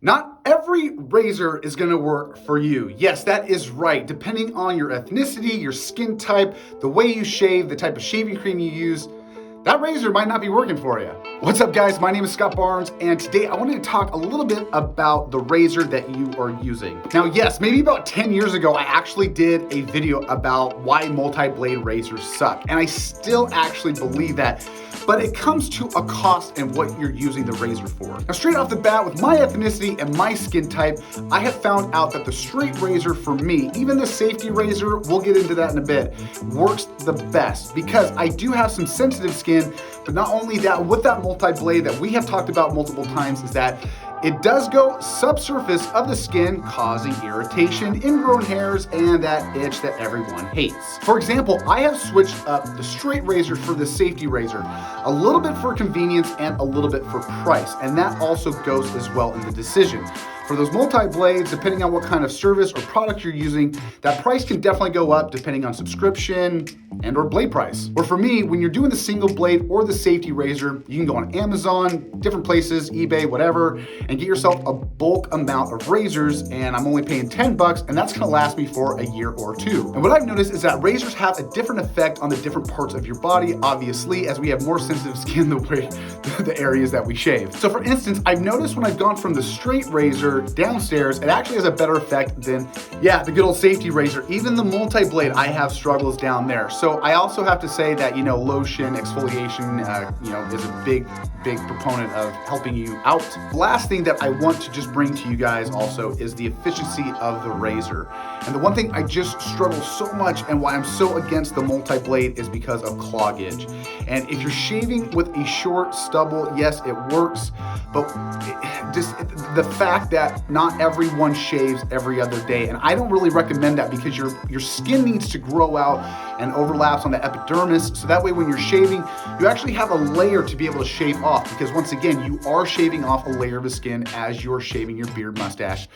Not every razor is gonna work for you. Yes, that is right. Depending on your ethnicity, your skin type, the way you shave, the type of shaving cream you use, that razor might not be working for you. What's up, guys? My name is Scott Barnes, and today I wanted to talk a little bit about the razor that you are using. Now, yes, maybe about 10 years ago, I actually did a video about why multi-blade razors suck, and I still actually believe that. But it comes to a cost and what you're using the razor for. Now, straight off the bat, with my ethnicity and my skin type, I have found out that the straight razor for me, even the safety razor, we'll get into that in a bit, works the best because I do have some sensitive skin, but not only that, with that multi-blade that we have talked about multiple times is that it does go subsurface of the skin, causing irritation, ingrown hairs, and that itch that everyone hates. For example, I have switched up the straight razor for the safety razor, a little bit for convenience and a little bit for price, and that also goes as well in the decision. For those multi-blades, depending on what kind of service or product you're using, that price can definitely go up depending on subscription and or blade price. Or for me, when you're doing the single blade or the safety razor, you can go on Amazon, different places, eBay, whatever, and get yourself a bulk amount of razors, and I'm only paying 10 bucks, and that's gonna last me for a year or two. And what I've noticed is that razors have a different effect on the different parts of your body, obviously, as we have more sensitive skin the areas that we shave. So for instance, I've noticed when I've gone from the straight razor downstairs, it actually has a better effect than, the good old safety razor. Even the multi-blade, I have struggles down there. So I also have to say that, lotion, exfoliation, is a big proponent of helping you out. The last thing that I want to just bring to you guys also is the efficiency of the razor. And the one thing I just struggle so much and why I'm so against the multi-blade is because of cloggage. And if you're shaving with a short stubble, yes, it works, but just the fact that not everyone shaves every other day, and I don't really recommend that because your skin needs to grow out and overlaps on the epidermis, so that way when you're shaving, you actually have a layer to be able to shave off, because once again, you are shaving off a layer of the skin as you're shaving your beard, mustache,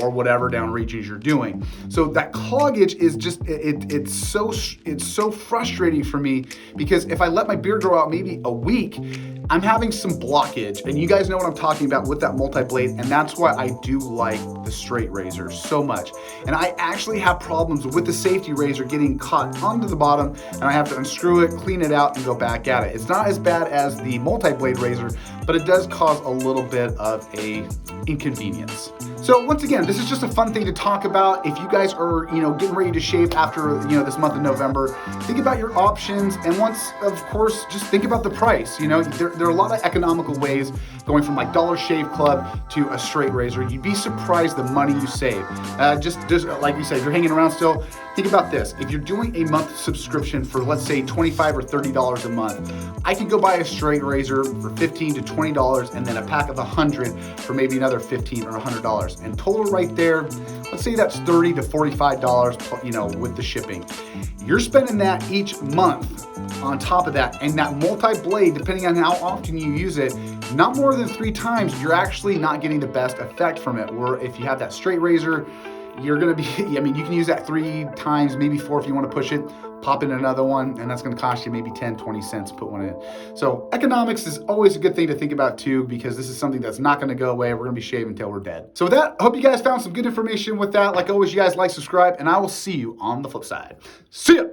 or whatever down regions you're doing. So that cloggage is just, it's so frustrating for me, because if I let my beard grow out maybe a week, I'm having some blockage, and you guys know what I'm talking about with that multi-blade, and that's why I do like the straight razor so much. And I actually have problems with the safety razor getting caught onto the bottom, and I have to unscrew it, clean it out, and go back at it. It's not as bad as the multi-blade razor, but it does cause a little bit of a inconvenience. So once again, this is just a fun thing to talk about. If you guys are, getting ready to shave after, this month of November, think about your options. And once, of course, just think about the price. There are a lot of economical ways going from like Dollar Shave Club to a straight razor. You'd be surprised the money you save. Just like you said, if you're hanging around still, think about this. If you're doing a month subscription for, let's say, $25 or $30 a month, I can go buy a straight razor for $15 to $20 and then a pack of 100 for maybe another $15 or $100. And total right there, let's say that's $30 to $45, with the shipping. You're spending that each month on top of that. And that multi-blade, depending on how often you use it, not more than 3 times, you're actually not getting the best effect from it. Or if you have that straight razor, you're gonna be, you can use that 3 times, maybe 4 if you wanna push it, pop in another one, and that's gonna cost you maybe 10, 20 cents to put one in. So economics is always a good thing to think about too, because this is something that's not gonna go away. We're gonna be shaving until we're dead. So with that, I hope you guys found some good information with that. Like always, you guys like, subscribe, and I will see you on the flip side. See ya.